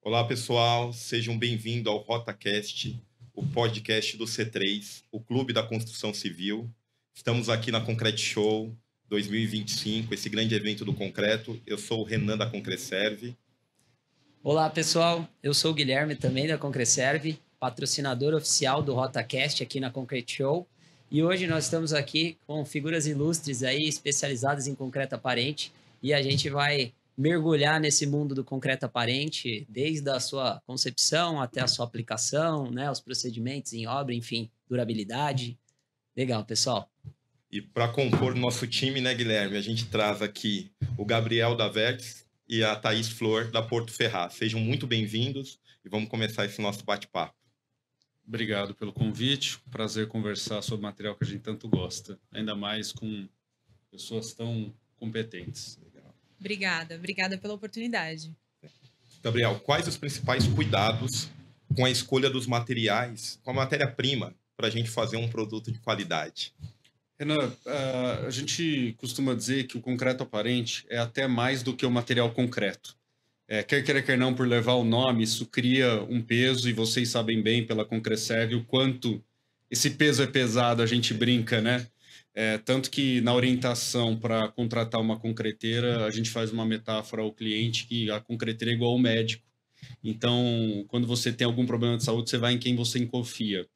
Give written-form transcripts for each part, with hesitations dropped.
Olá, pessoal, sejam bem-vindos ao RotaCast, o podcast do C3, o Clube da Construção Civil. Estamos aqui na Concrete Show 2025, esse grande evento do concreto. Eu sou o Renan da Concreserve. Olá, pessoal, eu sou o Guilherme também da Concreserve, patrocinador oficial do RotaCast aqui na Concrete Show. E hoje nós estamos aqui com figuras ilustres aí, especializadas em concreto aparente, e a gente vai mergulhar nesse mundo do concreto aparente, desde a sua concepção até a sua aplicação, né, os procedimentos em obra, enfim, durabilidade. Legal, pessoal. E para compor nosso time, né, Guilherme, a gente traz aqui o Gabriel da Verdes e a Thaís Flor da Porto Ferraz. Sejam muito bem-vindos e vamos começar esse nosso bate-papo. Obrigado pelo convite. Prazer conversar sobre material que a gente tanto gosta, ainda mais com pessoas tão competentes. Obrigada pela oportunidade. Gabriel, quais os principais cuidados com a escolha dos materiais, com a matéria-prima, para a gente fazer um produto de qualidade? Renan, a gente costuma dizer que o concreto aparente é até mais do que o material concreto. Quer queira, quer não, por levar o nome, isso cria um peso, e vocês sabem bem pela Concreserve o quanto esse peso é pesado, a gente brinca, né? Tanto que na orientação para contratar uma concreteira, a gente faz uma metáfora ao cliente que a concreteira é igual ao médico. Então, quando você tem algum problema de saúde, você vai em quem você confia.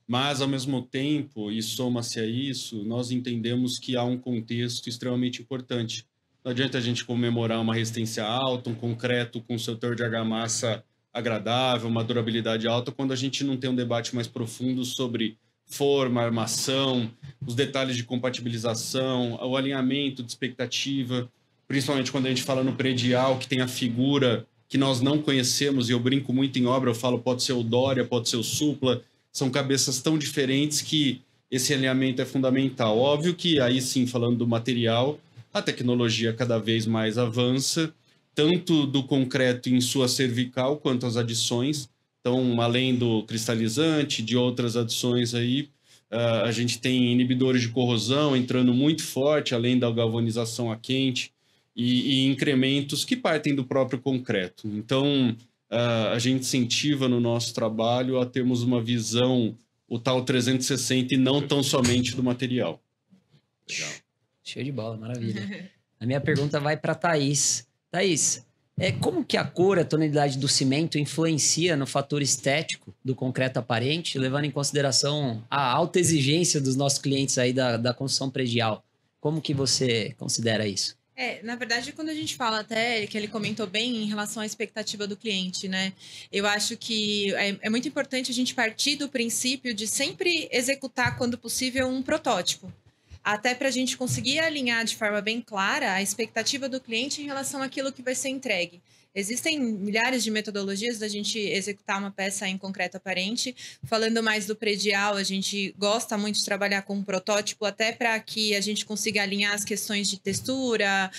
Mas, ao mesmo tempo, e soma-se a isso, nós entendemos que há um contexto extremamente importante. Não adianta a gente comemorar uma resistência alta, um concreto com seu teor de argamassa agradável, uma durabilidade alta, quando a gente não tem um debate mais profundo sobre forma, armação, os detalhes de compatibilização, o alinhamento de expectativa, principalmente quando a gente fala no predial, que tem a figura que nós não conhecemos, e eu brinco muito em obra, eu falo pode ser o Dória, pode ser o Supla, são cabeças tão diferentes que esse alinhamento é fundamental. Óbvio que aí sim, falando do material, a tecnologia cada vez mais avança, tanto do concreto em sua cervical quanto as adições. Então, além do cristalizante, de outras adições aí, a gente tem inibidores de corrosão entrando muito forte, além da galvanização a quente, e incrementos que partem do próprio concreto. Então, a gente incentiva no nosso trabalho a termos uma visão, o tal 360, e não tão somente do material. Legal. Show de bola, maravilha. A minha pergunta vai para a Thaís. Thaís, como que a cor, a tonalidade do cimento influencia no fator estético do concreto aparente, levando em consideração a alta exigência dos nossos clientes aí da construção predial? Como que você considera isso? Na verdade, quando a gente fala até, que ele comentou bem em relação à expectativa do cliente, né? Eu acho que é muito importante a gente partir do princípio de sempre executar, quando possível, um protótipo. Até para a gente conseguir alinhar de forma bem clara a expectativa do cliente em relação àquilo que vai ser entregue. Existem milhares de metodologias da gente executar uma peça em concreto aparente. Falando mais do predial, a gente gosta muito de trabalhar com um protótipo, até para que a gente consiga alinhar as questões de textura,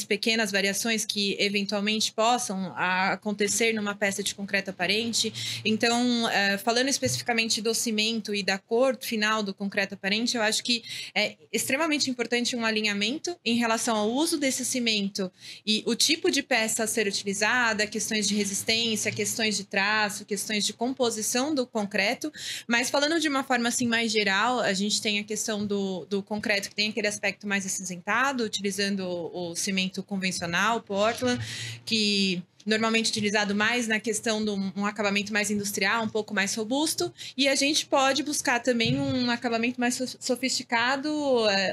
pequenas variações que eventualmente possam acontecer numa peça de concreto aparente. Então, falando especificamente do cimento e da cor final do concreto aparente, eu acho que é extremamente importante um alinhamento em relação ao uso desse cimento e o tipo de peça a ser utilizada, questões de resistência, questões de traço, questões de composição do concreto. Mas falando de uma forma assim mais geral, a gente tem a questão do concreto que tem aquele aspecto mais acinzentado, utilizando o cimento convencional, Portland, que normalmente utilizado mais na questão de um acabamento mais industrial, um pouco mais robusto, e a gente pode buscar também um acabamento mais sofisticado,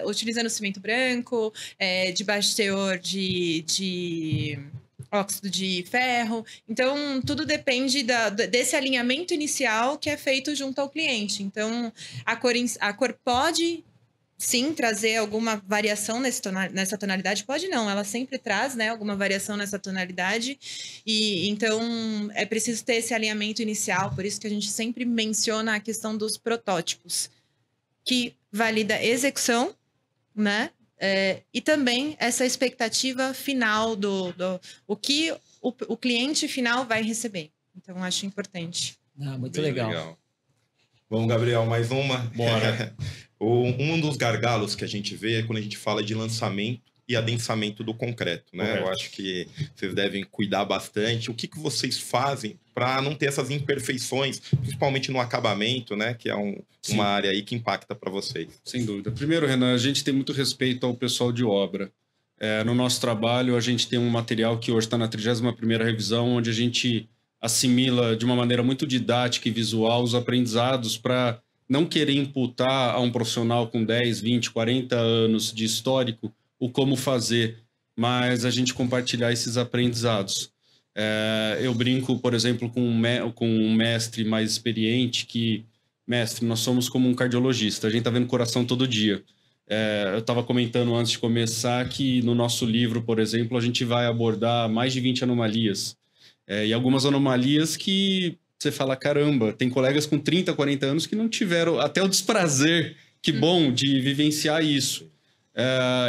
utilizando cimento branco, de baixo teor de óxido de ferro. Então, tudo depende desse alinhamento inicial que é feito junto ao cliente. Então, a cor pode sim trazer alguma variação nessa tonalidade, pode não, ela sempre traz, né, alguma variação nessa tonalidade, e então é preciso ter esse alinhamento inicial, por isso que a gente sempre menciona a questão dos protótipos, que valida a execução, né, e também essa expectativa final o que o cliente final vai receber. Então, acho importante. Muito Bem legal. Vamos, Gabriel, mais uma? Bora. Um dos gargalos que a gente vê é quando a gente fala de lançamento e adensamento do concreto, né? Correto. Eu acho que vocês devem cuidar bastante. O que vocês fazem para não ter essas imperfeições, principalmente no acabamento, né? Que é uma área aí que impacta para vocês. Sem dúvida. Primeiro, Renan, a gente tem muito respeito ao pessoal de obra. No nosso trabalho, a gente tem um material que hoje está na 31ª revisão, onde a gente assimila de uma maneira muito didática e visual os aprendizados para não querer imputar a um profissional com 10, 20, 40 anos de histórico o como fazer, mas a gente compartilhar esses aprendizados. Eu brinco, por exemplo, com um mestre mais experiente que, mestre, nós somos como um cardiologista, a gente está vendo o coração todo dia. Eu estava comentando antes de começar que no nosso livro, por exemplo, a gente vai abordar mais de 20 anomalias. E algumas anomalias que você fala, caramba, tem colegas com 30, 40 anos que não tiveram até o desprazer, que bom, de vivenciar isso.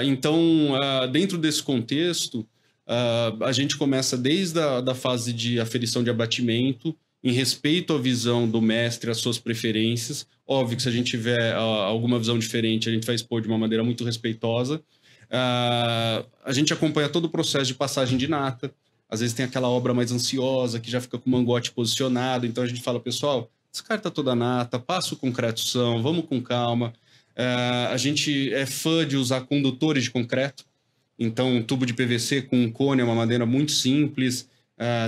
Então, dentro desse contexto, a gente começa desde a fase de aferição de abatimento, em respeito à visão do mestre, às suas preferências. Óbvio que se a gente tiver alguma visão diferente, a gente vai expor de uma maneira muito respeitosa. A gente acompanha todo o processo de passagem de nata. Às vezes tem aquela obra mais ansiosa, que já fica com o mangote posicionado. Então a gente fala, pessoal, descarta toda a nata, passa o concreto-são, vamos com calma. A gente é fã de usar condutores de concreto. Então, um tubo de PVC com um cone é uma madeira muito simples.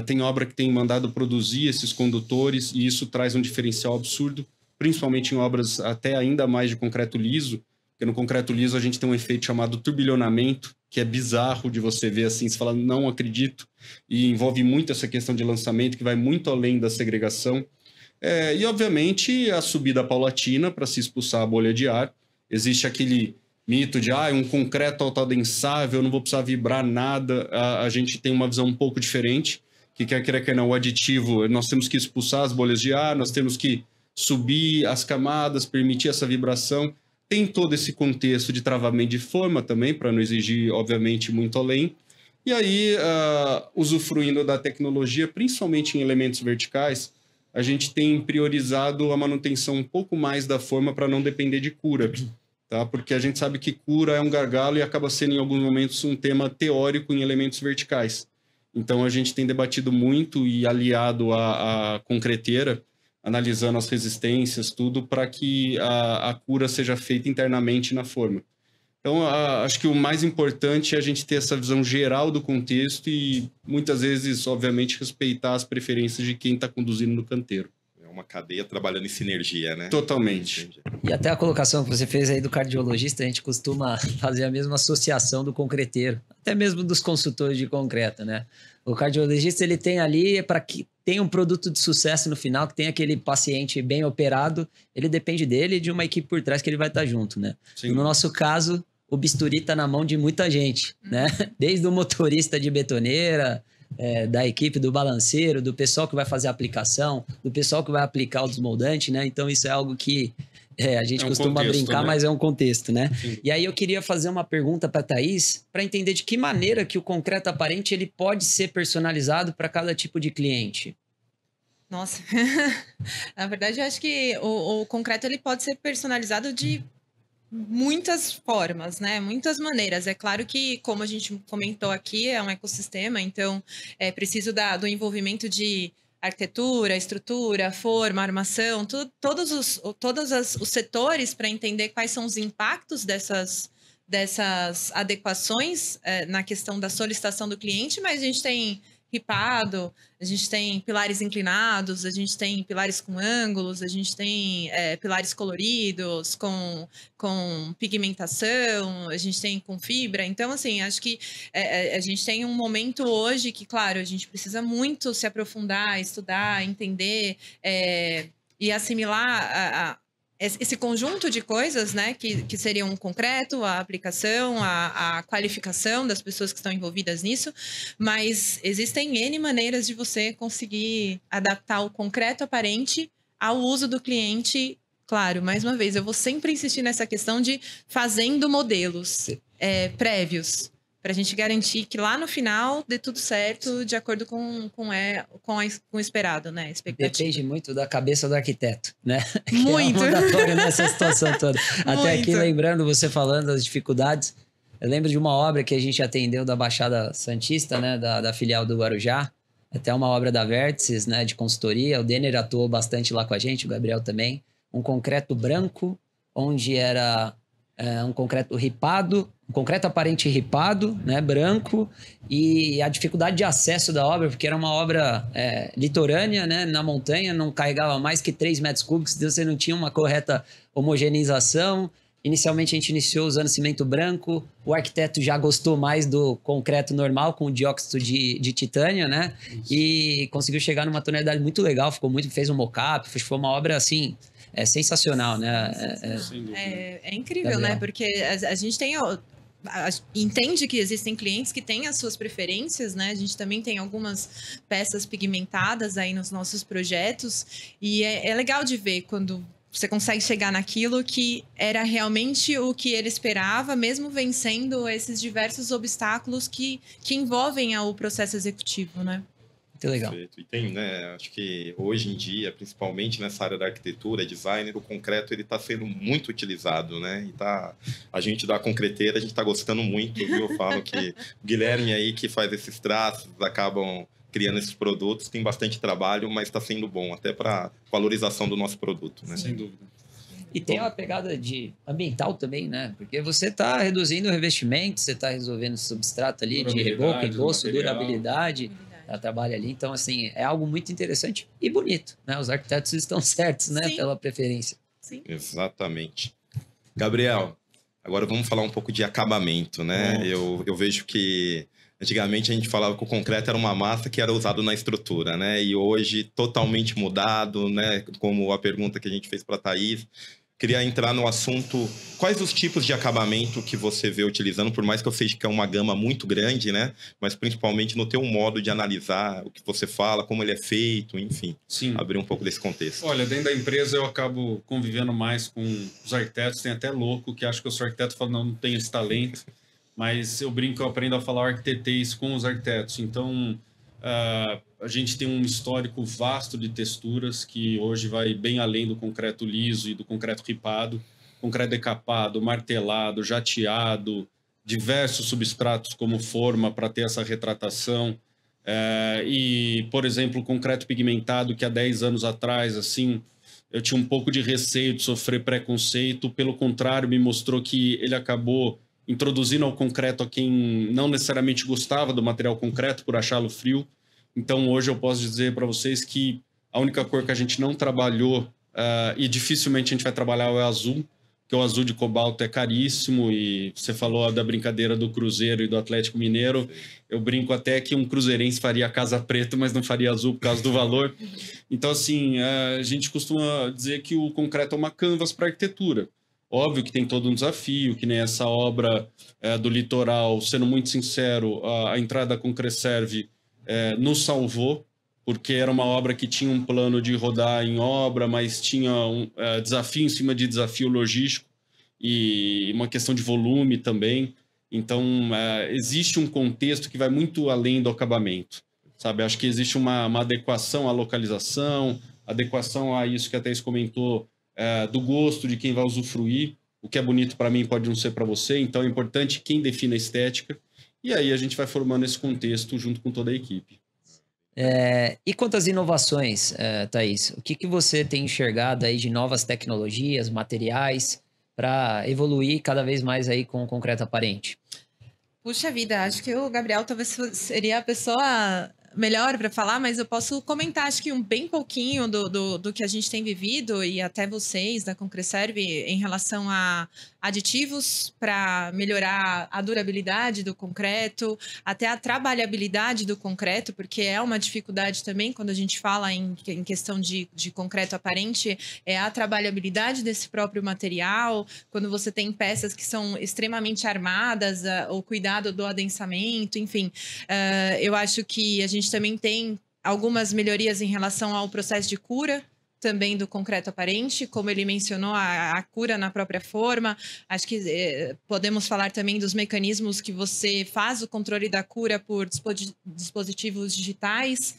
Tem obra que tem mandado produzir esses condutores e isso traz um diferencial absurdo, principalmente em obras até ainda mais de concreto liso, porque no concreto liso a gente tem um efeito chamado turbilhonamento, que é bizarro de você ver assim, você fala, não acredito, e envolve muito essa questão de lançamento, que vai muito além da segregação. E, obviamente, a subida paulatina para se expulsar a bolha de ar. Existe aquele mito de um concreto autoadensável, não vou precisar vibrar nada. A gente tem uma visão um pouco diferente, que quer queira, quer não, o aditivo, nós temos que expulsar as bolhas de ar, nós temos que subir as camadas, permitir essa vibração. Tem todo esse contexto de travamento de forma também, para não exigir, obviamente, muito além. E aí, usufruindo da tecnologia, principalmente em elementos verticais, a gente tem priorizado a manutenção um pouco mais da forma para não depender de cura. Tá? Porque a gente sabe que cura é um gargalo e acaba sendo, em alguns momentos, um tema teórico em elementos verticais. Então, a gente tem debatido muito e aliado à concreteira, analisando as resistências, tudo, para que a cura seja feita internamente na forma. Então, acho que o mais importante é a gente ter essa visão geral do contexto e, muitas vezes, obviamente, respeitar as preferências de quem está conduzindo no canteiro. Uma cadeia trabalhando em sinergia, né? Totalmente. E até a colocação que você fez aí do cardiologista, a gente costuma fazer a mesma associação do concreteiro, até mesmo dos consultores de concreto, né? O cardiologista, ele tem ali, para que tenha um produto de sucesso no final, que tenha aquele paciente bem operado, ele depende dele e de uma equipe por trás que ele vai estar junto, né? Sim. No nosso caso, o bisturi está na mão de muita gente, né? Desde o motorista de betoneira, da equipe do balanceiro, do pessoal que vai fazer a aplicação, do pessoal que vai aplicar o desmoldante, né? Então, isso é algo que a gente costuma contexto, brincar, né? mas é um contexto, né? Sim. E aí eu queria fazer uma pergunta para a Thaís, para entender de que maneira que o concreto aparente ele pode ser personalizado para cada tipo de cliente. Nossa, na verdade, eu acho que o concreto ele pode ser personalizado de muitas formas, né? Muitas maneiras. É claro que, como a gente comentou aqui, é um ecossistema, então é preciso do envolvimento de arquitetura, estrutura, forma, armação, todos os setores para entender quais são os impactos dessas adequações na questão da solicitação do cliente, mas a gente tem ripado, a gente tem pilares inclinados, a gente tem pilares com ângulos, a gente tem pilares coloridos, com pigmentação, a gente tem com fibra. Então, assim, acho que a gente tem um momento hoje que, claro, a gente precisa muito se aprofundar, estudar, entender e assimilar esse conjunto de coisas, né, que seriam o concreto, a aplicação, a qualificação das pessoas que estão envolvidas nisso, mas existem N maneiras de você conseguir adaptar o concreto aparente ao uso do cliente. Claro, mais uma vez, eu vou sempre insistir nessa questão de fazendo modelos prévios, para a gente garantir que lá no final dê tudo certo de acordo com o esperado, né? Depende muito da cabeça do arquiteto, né? Muito. Que é mandatório nessa situação toda. Até aqui, Muito. lembrando, você falando das dificuldades, Eu lembro de uma obra que a gente atendeu da Baixada Santista, né, da filial do Guarujá, até uma obra da Vértices, né, de consultoria. O Denner atuou bastante lá com a gente, o Gabriel também. Um concreto branco, onde era um concreto ripado, um concreto aparente ripado, né, branco, e a dificuldade de acesso da obra, porque era uma obra litorânea, né, na montanha, não carregava mais que 3 metros cúbicos, então você não tinha uma correta homogeneização. Inicialmente a gente iniciou usando cimento branco, o arquiteto já gostou mais do concreto normal com dióxido de titânio, né? Isso. E conseguiu chegar numa tonalidade muito legal, fez um mock-up, foi uma obra assim, sensacional, né? É incrível, Gabriel, né? Porque a gente tem... entende que existem clientes que têm as suas preferências, né? A gente também tem algumas peças pigmentadas aí nos nossos projetos e é legal de ver quando você consegue chegar naquilo que era realmente o que ele esperava, mesmo vencendo esses diversos obstáculos que envolvem o processo executivo, né? Muito legal. Perfeito. E tem, né, acho que hoje em dia, principalmente nessa área da arquitetura, designer, o concreto ele está sendo muito utilizado, né? E a gente da concreteira, a gente está gostando muito, viu? Eu falo que o Guilherme aí que faz esses traços, acabam criando esses produtos, tem bastante trabalho, mas está sendo bom, até para valorização do nosso produto, né? Sem dúvida. E tem uma pegada de ambiental também, né? Porque você está reduzindo o revestimento, você está resolvendo o substrato ali de reboco, engosto, durabilidade, ela trabalha ali. Então, assim, é algo muito interessante e bonito, né? Os arquitetos estão certos, né? Sim. Pela preferência. Sim. Exatamente. Gabriel, agora vamos falar um pouco de acabamento, né? Eu vejo que antigamente a gente falava que o concreto era uma massa que era usado na estrutura, né? E hoje totalmente mudado, né? Como a pergunta que a gente fez para a Thaís. Queria entrar no assunto, quais os tipos de acabamento que você vê utilizando, por mais que eu seja que é uma gama muito grande, né? Mas principalmente no teu modo de analisar o que você fala, como ele é feito, enfim. Sim. Abrir um pouco desse contexto. Olha, dentro da empresa eu acabo convivendo mais com os arquitetos, tem até louco que acha que eu sou arquiteto e fala, não tenho esse talento. Mas eu brinco, eu aprendo a falar arquitetês com os arquitetos. Então, a gente tem um histórico vasto de texturas que hoje vai bem além do concreto liso e do concreto ripado. Concreto decapado, martelado, jateado, diversos substratos como forma para ter essa retratação. E, por exemplo, o concreto pigmentado, que há 10 anos atrás, assim, eu tinha um pouco de receio de sofrer preconceito. Pelo contrário, me mostrou que ele acabou introduzindo ao concreto a quem não necessariamente gostava do material concreto por achá-lo frio. Então, hoje eu posso dizer para vocês que a única cor que a gente não trabalhou e dificilmente a gente vai trabalhar é o azul, porque o azul de cobalto é caríssimo e você falou da brincadeira do Cruzeiro e do Atlético Mineiro. Eu brinco até que um cruzeirense faria casa preta, mas não faria azul por causa do valor. Então, assim, a gente costuma dizer que o concreto é uma canvas para arquitetura. Óbvio que tem todo um desafio, que nem essa obra do litoral, sendo muito sincero, a entrada com Concreserve nos salvou, porque era uma obra que tinha um plano de rodar em obra, mas tinha um desafio em cima de desafio logístico e uma questão de volume também. Então, existe um contexto que vai muito além do acabamento, sabe? Acho que existe uma adequação à localização, adequação a isso que a Thaís comentou, do gosto de quem vai usufruir. O que é bonito para mim pode não ser para você, então é importante quem define a estética, e aí a gente vai formando esse contexto junto com toda a equipe. E quanto às inovações, Thaís, o que você tem enxergado aí de novas tecnologias, materiais, para evoluir cada vez mais aí com o concreto aparente? Puxa vida, acho que o Gabriel talvez seria a pessoa melhor para falar, mas eu posso comentar, acho que bem pouquinho do que a gente tem vivido e até vocês da Concreserve em relação a aditivos para melhorar a durabilidade do concreto, até a trabalhabilidade do concreto, porque é uma dificuldade também quando a gente fala em questão de concreto aparente, é a trabalhabilidade desse próprio material, quando você tem peças que são extremamente armadas, o cuidado do adensamento, enfim. Eu acho que a gente também tem algumas melhorias em relação ao processo de cura também do concreto aparente, como ele mencionou, a cura na própria forma. Acho que podemos falar também dos mecanismos que você faz o controle da cura por dispositivos digitais.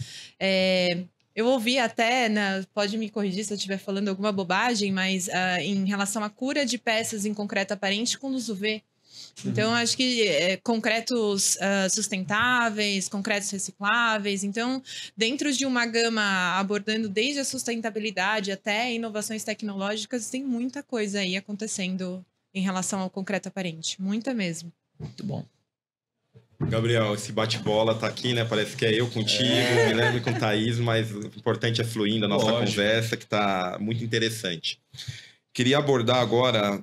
Eu ouvi até, pode me corrigir se eu estiver falando alguma bobagem, mas em relação à cura de peças em concreto aparente com luz UV. Então, acho que concretos sustentáveis, concretos recicláveis. Então, dentro de uma gama abordando desde a sustentabilidade até inovações tecnológicas, tem muita coisa aí acontecendo em relação ao concreto aparente. Muita mesmo. Muito bom. Gabriel, esse bate-bola tá aqui, né? Parece que é eu contigo, Guilherme com Thaís, mas o importante é fluindo a nossa conversa, que tá muito interessante. Queria abordar agora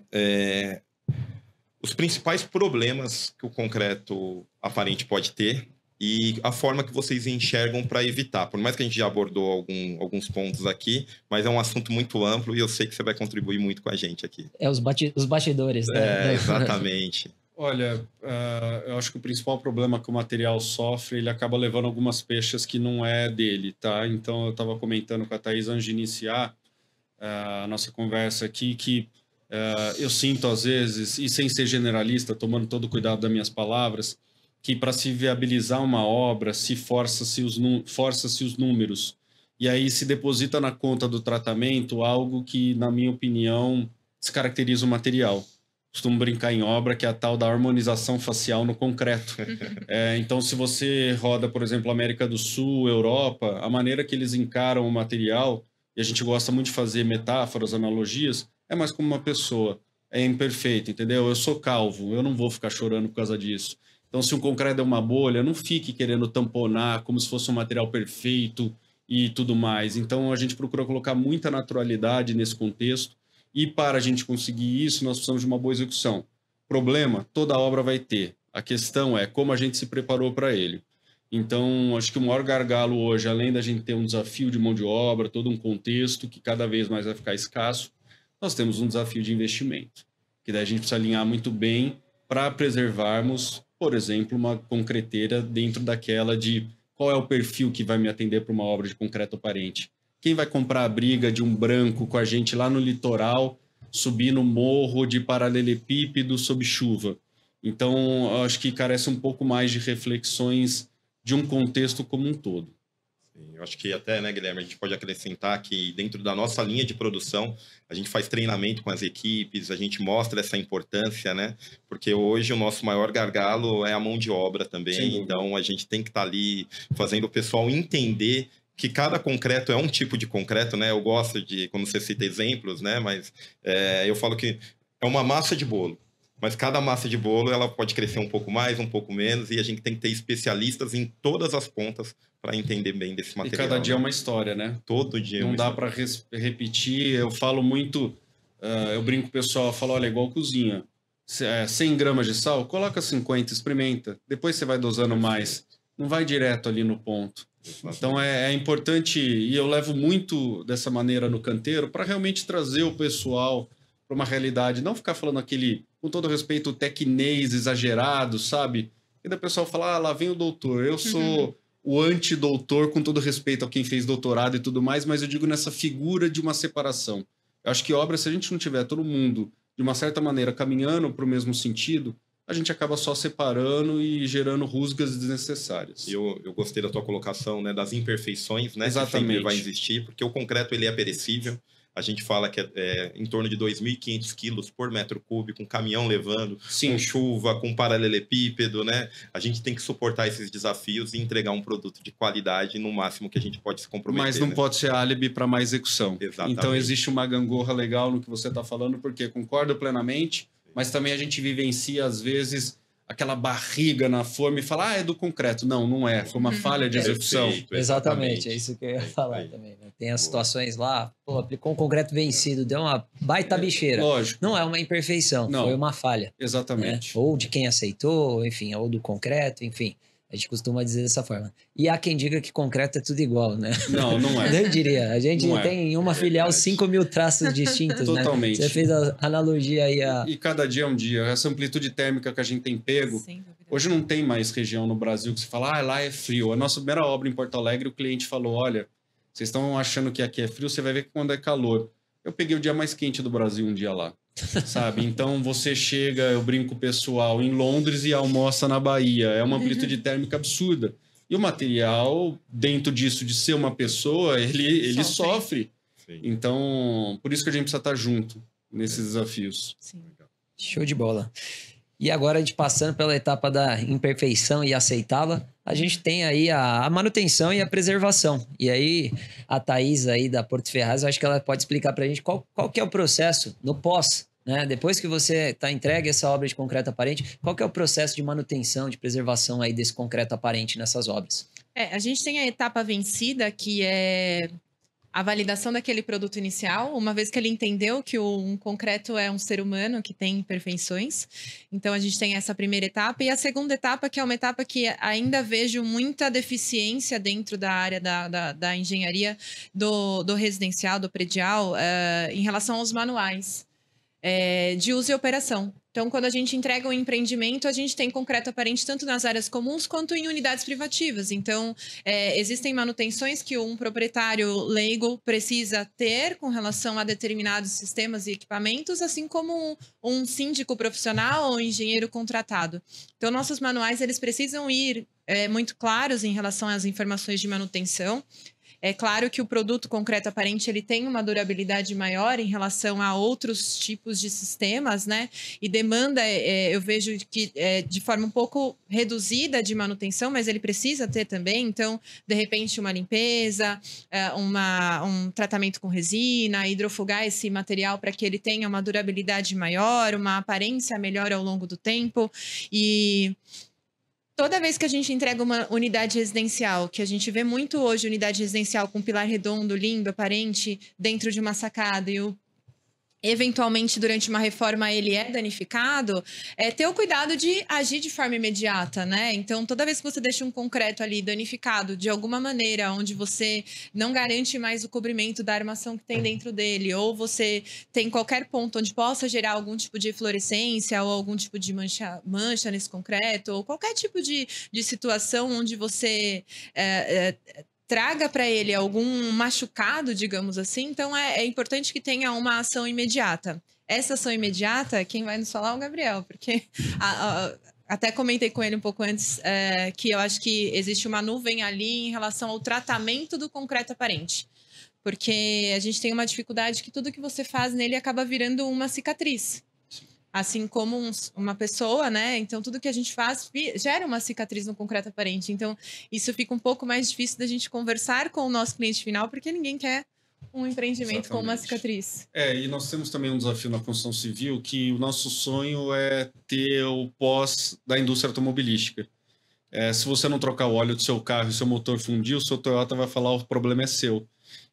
os principais problemas que o concreto aparente pode ter e a forma que vocês enxergam para evitar. Por mais que a gente já abordou alguns pontos aqui, mas é um assunto muito amplo e eu sei que você vai contribuir muito com a gente aqui. Os bastidores, né? Exatamente. Olha, eu acho que o principal problema que o material sofre, ele acaba levando algumas peixes que não é dele, tá? Então, eu estava comentando com a Thaís antes de iniciar a nossa conversa aqui, que eu sinto às vezes, e sem ser generalista, tomando todo o cuidado das minhas palavras, que para se viabilizar uma obra, força-se os números. E aí se deposita na conta do tratamento algo que, na minha opinião, descaracteriza o material. Costumo brincar em obra que é a tal da harmonização facial no concreto. Então, se você roda, por exemplo, América do Sul, Europa, a maneira que eles encaram o material, e a gente gosta muito de fazer metáforas, analogias, é mais como uma pessoa. É imperfeito, entendeu? Eu sou calvo, eu não vou ficar chorando por causa disso. Então, se um concreto é uma bolha, não fique querendo tamponar como se fosse um material perfeito e tudo mais. Então, a gente procura colocar muita naturalidade nesse contexto. E para a gente conseguir isso, nós precisamos de uma boa execução. Problema, toda obra vai ter. A questão é como a gente se preparou para ele. Então, acho que o maior gargalo hoje, além da gente ter um desafio de mão de obra, todo um contexto que cada vez mais vai ficar escasso, nós temos um desafio de investimento, que daí a gente precisa alinhar muito bem para preservarmos, por exemplo, uma concreteira dentro daquela de qual é o perfil que vai me atender para uma obra de concreto aparente. Quem vai comprar a briga de um branco com a gente lá no litoral, subir no morro de paralelepípedo sob chuva? Então, acho que carece um pouco mais de reflexões de um contexto como um todo. Sim, eu acho que até, né, Guilherme, a gente pode acrescentar que dentro da nossa linha de produção, a gente faz treinamento com as equipes, a gente mostra essa importância, né? Porque hoje o nosso maior gargalo é a mão de obra também, então a gente tem que estar ali fazendo o pessoal entender que cada concreto é um tipo de concreto, né? Eu gosto de, quando você cita exemplos, né? Mas eu falo que é uma massa de bolo. Mas cada massa de bolo, ela pode crescer um pouco mais, um pouco menos, e a gente tem que ter especialistas em todas as pontas para entender bem desse material. E cada dia é uma história, né? Todo dia. Não dá para repetir. Eu falo muito, eu brinco com o pessoal, eu falo, olha, igual cozinha. 100 gramas de sal, coloca 50, experimenta. Depois você vai dosando mais. Não vai direto ali no ponto. Então é importante, e eu levo muito dessa maneira no canteiro, para realmente trazer o pessoal para uma realidade, não ficar falando aquele, com todo respeito, tecnês exagerado, sabe? E daí o pessoal fala, lá vem o doutor, eu sou o antidoutor, com todo respeito a quem fez doutorado e tudo mais, mas eu digo nessa figura de uma separação. Eu acho que obra, se a gente não tiver todo mundo, de uma certa maneira, caminhando para o mesmo sentido, a gente acaba só separando e gerando rusgas desnecessárias. Eu gostei da tua colocação, né, das imperfeições, né, exatamente, que sempre vai existir, porque o concreto ele é perecível. A gente fala que é em torno de 2.500 quilos por metro cúbico, com caminhão levando, sim, com chuva, com paralelepípedo, né? A gente tem que suportar esses desafios e entregar um produto de qualidade no máximo que a gente pode se comprometer. Mas não pode ser álibi para má execução. Exatamente. Então existe uma gangorra legal no que você está falando, porque concordo plenamente, mas também a gente vivencia, às vezes, aquela barriga na forma e fala, é do concreto. Não, não é. Foi uma falha de execução. Perfeito, exatamente, é isso que eu ia falar também. Né? Tem as situações lá, aplicou um concreto vencido, deu uma baita bicheira. Lógico. Não é uma imperfeição, não, foi uma falha. Exatamente. Né? Ou de quem aceitou, enfim, ou do concreto, enfim. A gente costuma dizer dessa forma. E há quem diga que concreto é tudo igual, né? Não, não é. Eu diria. A gente tem em uma filial 5.000 traços distintos, totalmente. Né? Você fez a analogia aí. E cada dia é um dia. Essa amplitude térmica que a gente tem pego, hoje não tem mais região no Brasil que se fala, lá é frio. A nossa primeira obra em Porto Alegre, o cliente falou, olha, vocês estão achando que aqui é frio, você vai ver que quando é calor. Eu peguei o dia mais quente do Brasil um dia lá. Sabe? Então você chega, eu brinco com o pessoal, em Londres e almoça na Bahia. É uma amplitude térmica absurda. E o material, dentro disso, de ser uma pessoa, ele sofre. Sim. Então, por isso que a gente precisa estar junto nesses desafios. Sim. Show de bola. E agora a gente passando pela etapa da imperfeição e aceitá-la, a gente tem aí a manutenção e a preservação. E aí a Thaís aí da Porto Ferraz, eu acho que ela pode explicar para a gente qual que é o processo no pós, né? Depois que você está entregue essa obra de concreto aparente, qual que é o processo de manutenção, de preservação aí desse concreto aparente nessas obras? A gente tem a etapa vencida, que é a validação daquele produto inicial, uma vez que ele entendeu que um concreto é um ser humano que tem imperfeições. Então, a gente tem essa primeira etapa. E a segunda etapa, que é uma etapa que ainda vejo muita deficiência dentro da área da engenharia do residencial, do predial, em relação aos manuais de uso e operação. Então, quando a gente entrega um empreendimento, a gente tem concreto aparente tanto nas áreas comuns quanto em unidades privativas. Então, existem manutenções que um proprietário leigo precisa ter com relação a determinados sistemas e equipamentos, assim como um síndico profissional ou engenheiro contratado. Então, nossos manuais eles precisam ir muito claros em relação às informações de manutenção. É claro que o produto concreto aparente ele tem uma durabilidade maior em relação a outros tipos de sistemas, né? E demanda, eu vejo que de forma um pouco reduzida de manutenção, mas ele precisa ter também. Então, de repente, uma limpeza, um tratamento com resina, hidrofugar esse material para que ele tenha uma durabilidade maior, uma aparência melhor ao longo do tempo. E toda vez que a gente entrega uma unidade residencial, que a gente vê muito hoje unidade residencial com pilar redondo, lindo, aparente, dentro de uma sacada, e eventualmente durante uma reforma ele é danificado, ter o cuidado de agir de forma imediata, né? Então, toda vez que você deixa um concreto ali danificado de alguma maneira, onde você não garante mais o cobrimento da armação que tem dentro dele, ou você tem qualquer ponto onde possa gerar algum tipo de fluorescência ou algum tipo de mancha nesse concreto, ou qualquer tipo de situação onde você traga para ele algum machucado, digamos assim. Então, é importante que tenha uma ação imediata. Essa ação imediata, quem vai nos falar é o Gabriel, porque até comentei com ele um pouco antes que eu acho que existe uma nuvem ali em relação ao tratamento do concreto aparente. Porque a gente tem uma dificuldade que tudo que você faz nele acaba virando uma cicatriz. Assim como uma pessoa, né? Então, tudo que a gente faz gera uma cicatriz no concreto aparente. Então, isso fica um pouco mais difícil da gente conversar com o nosso cliente final, porque ninguém quer um empreendimento com uma cicatriz. E nós temos também um desafio na construção civil, que o nosso sonho é ter o pós da indústria automobilística. Se você não trocar o óleo do seu carro e o seu motor fundir, o seu Toyota vai falar o problema é seu.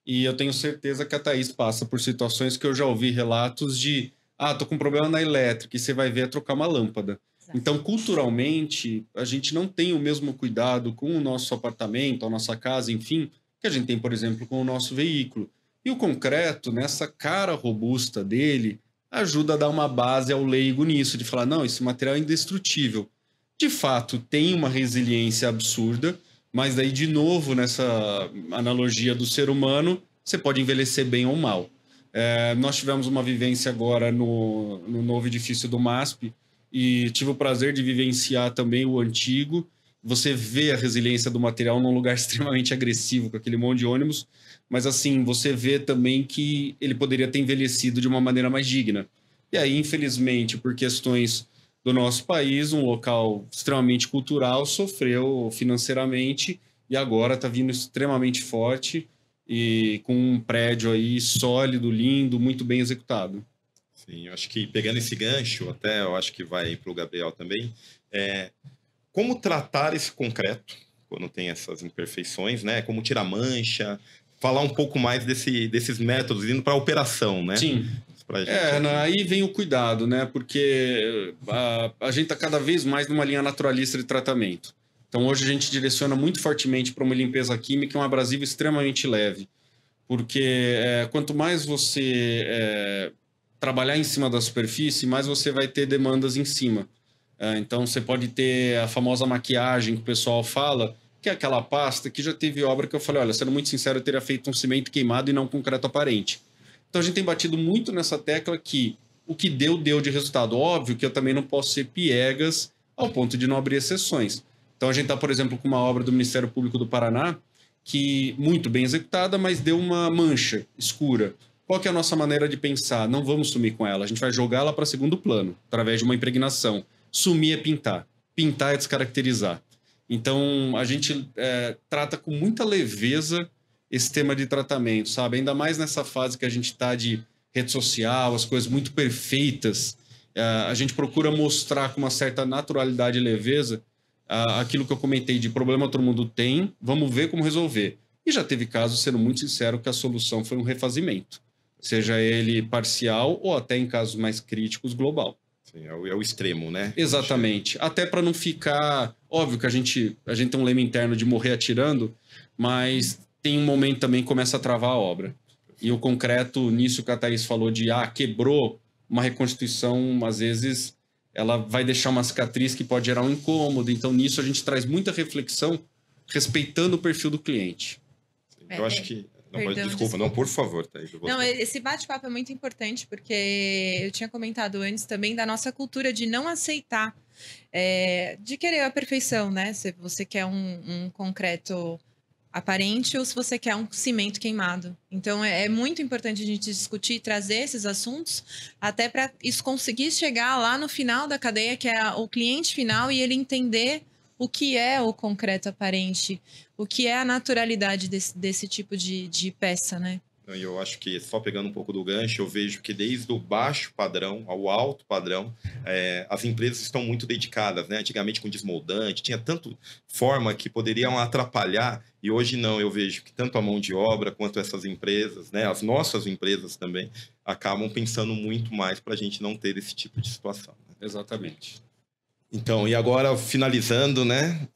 E eu tenho certeza que a Thaís passa por situações que eu já ouvi relatos de tô com um problema na elétrica, e você vai ver trocar uma lâmpada. Exato. Então, culturalmente, a gente não tem o mesmo cuidado com o nosso apartamento, a nossa casa, enfim, que a gente tem, por exemplo, com o nosso veículo. E o concreto, nessa cara robusta dele, ajuda a dar uma base ao leigo nisso, de falar, não, esse material é indestrutível. De fato, tem uma resiliência absurda, mas daí, de novo, nessa analogia do ser humano, você pode envelhecer bem ou mal. Nós tivemos uma vivência agora no novo edifício do MASP e tive o prazer de vivenciar também o antigo. Você vê a resiliência do material num lugar extremamente agressivo, com aquele monte de ônibus, mas assim, você vê também que ele poderia ter envelhecido de uma maneira mais digna. E aí, infelizmente, por questões do nosso país, um local extremamente cultural sofreu financeiramente e agora está vindo extremamente forte, e com um prédio aí sólido, lindo, muito bem executado. Sim, eu acho que pegando esse gancho, até eu acho que vai para o Gabriel também, como tratar esse concreto quando tem essas imperfeições, né? Como tirar mancha, falar um pouco mais desses métodos indo para a operação, né? Sim. Aí vem o cuidado, né? Porque a gente está cada vez mais numa linha naturalista de tratamento. Então, hoje a gente direciona muito fortemente para uma limpeza química e um abrasivo extremamente leve. Porque quanto mais você trabalhar em cima da superfície, mais você vai ter demandas em cima. Então, você pode ter a famosa maquiagem que o pessoal fala, que é aquela pasta que já teve obra que eu falei, olha, sendo muito sincero, eu teria feito um cimento queimado e não concreto aparente. Então, a gente tem batido muito nessa tecla que o que deu de resultado. Óbvio que eu também não posso ser piegas ao ponto de não abrir exceções. Então, a gente está, por exemplo, com uma obra do Ministério Público do Paraná, que muito bem executada, mas deu uma mancha escura. Qual que é a nossa maneira de pensar? Não vamos sumir com ela, a gente vai jogá-la para segundo plano, através de uma impregnação. Sumir é pintar. Pintar é descaracterizar. Então, a gente trata com muita leveza esse tema de tratamento, sabe? Ainda mais nessa fase que a gente está de rede social, as coisas muito perfeitas. A gente procura mostrar com uma certa naturalidade e leveza aquilo que eu comentei de problema todo mundo tem, vamos ver como resolver. E já teve casos, sendo muito sincero, que a solução foi um refazimento. Seja ele parcial ou até em casos mais críticos, global. Sim, é o extremo, né? Exatamente. Até para não ficar... Óbvio que a gente tem um lema interno de morrer atirando, mas tem um momento também que começa a travar a obra. E o concreto, nisso que a Thaís falou de quebrou, uma reconstituição, às vezes, ela vai deixar uma cicatriz que pode gerar um incômodo. Então, nisso, a gente traz muita reflexão respeitando o perfil do cliente. Eu acho que... Não, Perdão, desculpa, não, por favor, Thaís. Não, esse bate-papo é muito importante, porque eu tinha comentado antes também da nossa cultura de não aceitar, de querer a perfeição, né? Se você quer um concreto aparente ou se você quer um cimento queimado. Então, é muito importante a gente discutir e trazer esses assuntos, até para isso conseguir chegar lá no final da cadeia, que é o cliente final, e ele entender o que é o concreto aparente, o que é a naturalidade desse tipo de peça, né? Eu acho que, só pegando um pouco do gancho, eu vejo que desde o baixo padrão ao alto padrão, as empresas estão muito dedicadas, né? Antigamente com desmoldante, tinha tanto forma que poderiam atrapalhar, e hoje não, eu vejo que tanto a mão de obra quanto essas empresas, né? As nossas empresas também, acabam pensando muito mais para a gente não ter esse tipo de situação. Né? Exatamente. Então, e agora, finalizando, né?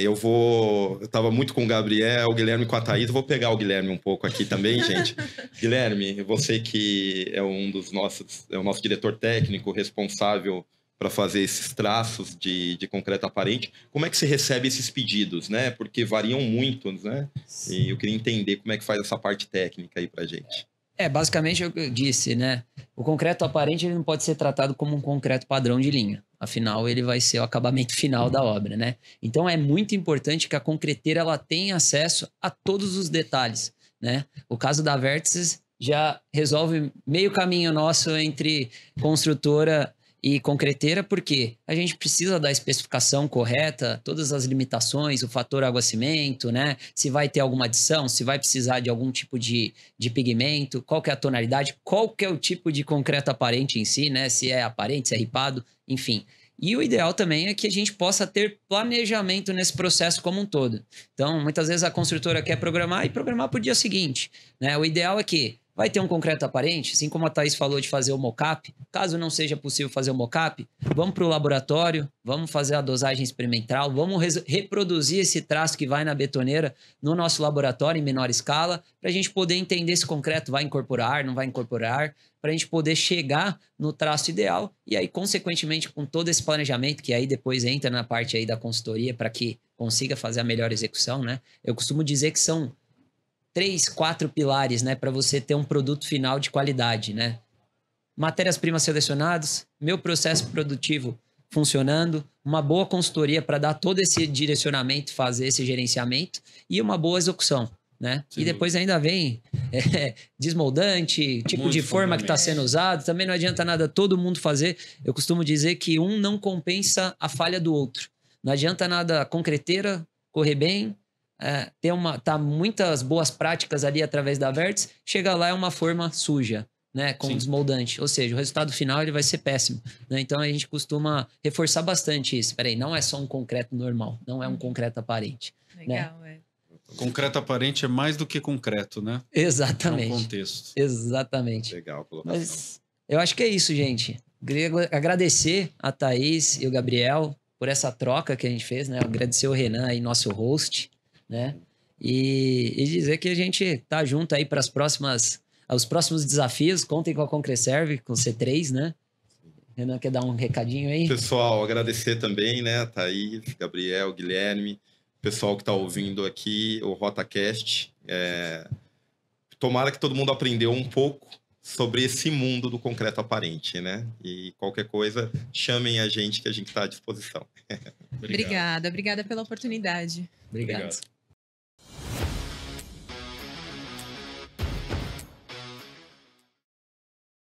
Eu estava muito com o Gabriel, o Guilherme com a Thaís. Eu vou pegar o Guilherme um pouco aqui também, gente. Guilherme, você que é o nosso diretor técnico responsável para fazer esses traços de concreto aparente. Como é que você recebe esses pedidos, né? Porque variam muito, né? E eu queria entender como é que faz essa parte técnica aí para a gente. Basicamente o que eu disse, né? O concreto aparente ele não pode ser tratado como um concreto padrão de linha. Afinal, ele vai ser o acabamento final da obra, né? Então, é muito importante que a concreteira ela tenha acesso a todos os detalhes, né? O caso da Vértices já resolve meio caminho nosso entre construtora e concreteira, porque a gente precisa da especificação correta, todas as limitações, o fator água-cimento, né? Se vai ter alguma adição, se vai precisar de algum tipo de pigmento, qual que é a tonalidade, qual que é o tipo de concreto aparente em si, né? Se é aparente, se é ripado, enfim. E o ideal também é que a gente possa ter planejamento nesse processo como um todo. Então, muitas vezes a construtora quer programar e programar para o dia seguinte, né? O ideal é que vai ter um concreto aparente, assim como a Thaís falou de fazer o mockup. Caso não seja possível fazer o mockup, vamos para o laboratório, vamos fazer a dosagem experimental, vamos reproduzir esse traço que vai na betoneira no nosso laboratório em menor escala, para a gente poder entender se o concreto vai incorporar, não vai incorporar, para a gente poder chegar no traço ideal e aí, consequentemente, com todo esse planejamento, que aí depois entra na parte aí da consultoria para que consiga fazer a melhor execução, né? Eu costumo dizer que são 3, 4 pilares, né, para você ter um produto final de qualidade, né? Matérias-primas selecionadas, meu processo produtivo funcionando, uma boa consultoria para dar todo esse direcionamento, fazer esse gerenciamento e uma boa execução, né? Sim. E depois ainda vem desmoldante, tipo muito de forma que está sendo usado, também não adianta nada todo mundo fazer. Eu costumo dizer que um não compensa a falha do outro. Não adianta nada a concreteira correr bem, tá muitas boas práticas ali através da Vértices, chega lá é uma forma suja, né, com desmoldante, ou seja, o resultado final ele vai ser péssimo, né? Então a gente costuma reforçar bastante isso. Peraí, não é só um concreto normal, não é um concreto aparente. Legal, né? Concreto aparente é mais do que concreto, né? Exatamente. É um contexto. Exatamente. Legal, colocação. Mas eu acho que é isso, gente. Queria agradecer a Thaís e o Gabriel por essa troca que a gente fez, né? Agradecer o Renan aí, nosso host, né? E dizer que a gente tá junto aí para os próximos desafios. Contem com a Concreserve, com o C3, né? Renan, quer dar um recadinho aí? Pessoal, agradecer também, né? Thaís, Gabriel, Guilherme, pessoal que está ouvindo aqui o RotaCast. Tomara que todo mundo aprendeu um pouco sobre esse mundo do concreto aparente, né? E qualquer coisa, chamem a gente que a gente está à disposição. Obrigada pela oportunidade. Obrigado.